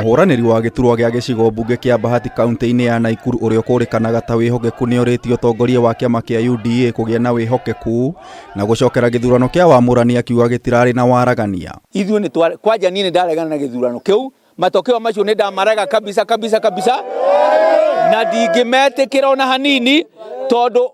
Mũhũranĩri wa gĩturwa gĩa gĩcigo mbunge kĩa Bahati kaunti-inĩ ya Nakuru ũrĩa ũkũrĩkanaga ta wĩhokeku nĩorĩtie ũtongoria wa kĩama kĩa UDA kũgĩa na wĩhokeku na gũcokera gĩthurano kĩa wamũrani akiuga gĩtirarĩ na waragania. Ithuĩ nĩ kwanja niĩ nĩndaregana na gĩthurano kĩu, matokeo macio nĩndamarega kabisa na ndingĩmetĩkĩra ona hanini tondũ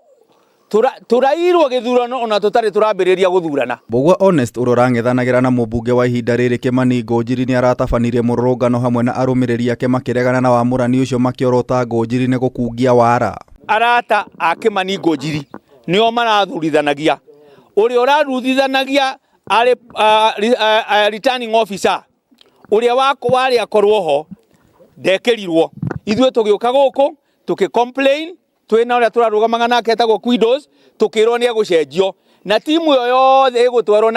turairwo gĩthurano ona tũtarĩ tũrambĩrĩria gũthurana. Mbũgua Honest ũrĩa ũrang'ethanagĩra na mũmbunge wa ihinda rĩrĩ Kĩmani Ngũnjiri nĩaratabanirie mũrũrũngano hamwe na arũmĩrĩri ake makĩregana na wamũrani ũcio makĩorota Ngũnjiri nĩ gũkungia wara. Arata a Kĩmani Ngũnjiri nĩo marathurithanagia. Ũrĩa ũrathurithanagia arĩ returning officer. Ũrĩa warĩ akorwo ho ndekĩrirwo. Ithuĩ tũgĩũka gũkũ tũkĩ-complain twĩna ũrĩa tũrarũgamaga nake etagwo Kwidos tũkĩrwo nĩ egũcenjio na timu ĩyo yothe ĩgũtwarwo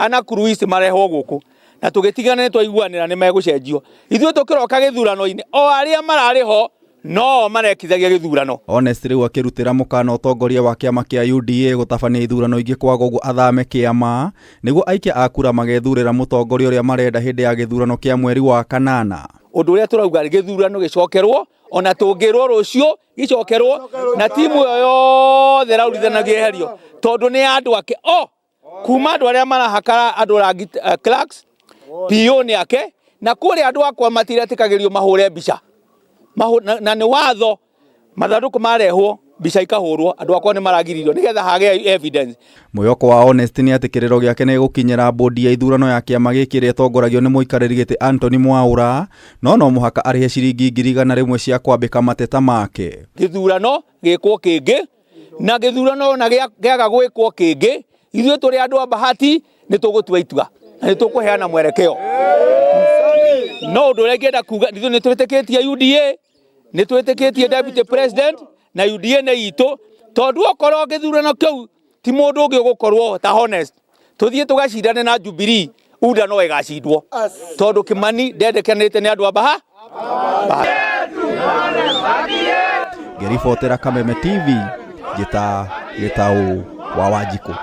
na Cruise marehwo gũkũ na tũgĩtigana nĩtwaiguanĩra nĩ megũcenjio. Ithuĩ tũkĩroka gĩthurano-inĩ o arĩa mararĩ ho no marekithagia gĩthurano. Honest rĩu akĩrutĩra mũkana ũtongoria wa kĩama kĩa UDA gũtabania ithurano ingĩ kwaga ũguo athame kĩama nĩguo aikia a kura magethurĩra mũtongoria ũrĩa marenda hĩndĩ ya gĩthurano kĩa mweri wa kanana. Ũndũ ũrĩa tũrauga gĩthurano gĩcokerwo ona tũngĩrwo rũcio gĩcokerwo na timu ĩyo yothe raurithanagia eherio tondũ nĩ andũ ake kuma andũ arĩa marahakara andũ rangi clerks PO nĩ ake na kũrĩa andũ akwa matiretĩkagĩrio mahũre mbica na nĩ watho mathandũkũ marehwo mbica ikahũrwo andũ akwa nĩ maragiririo nĩgetha hagĩe evidence. Mwĩhoko wa Honest nĩ atĩ kĩrĩro gĩake nĩ gũkinyĩra bodi ya ithurano ya kĩama gĩkĩ ĩrĩa ĩtongoragio nĩ mũikarĩri gĩtĩ Anthony Mwaura no mũhaka arĩhe ciringi 100,000 cia kwambĩka mateta make. Gĩthurano gĩkwo kĩngĩ na gĩthurano na gĩaga gwĩkwo kĩngĩ ithuĩ tũrĩ andũ a Bahati nĩ tũgũtua itua na nĩ tũkũheana mwerekeo. No ũndũ ũrĩa ngĩenda kuga ithuĩ nĩ twĩtĩkĩtie UDA nĩ twĩtĩkĩtie deputy president na UDA nĩ itũ tondũ okorwo gĩthurano kĩu ti mũndũ ũngĩ ũgũkorwo ta Honest tũthiĩ tũgacindane na Jubilee UDA no ĩgacindwo tondũ Kĩmani ndendekanĩte nĩ andũ a Bahati. Ngĩribotera Kameme TV gĩtaũ wa Wanjikũ.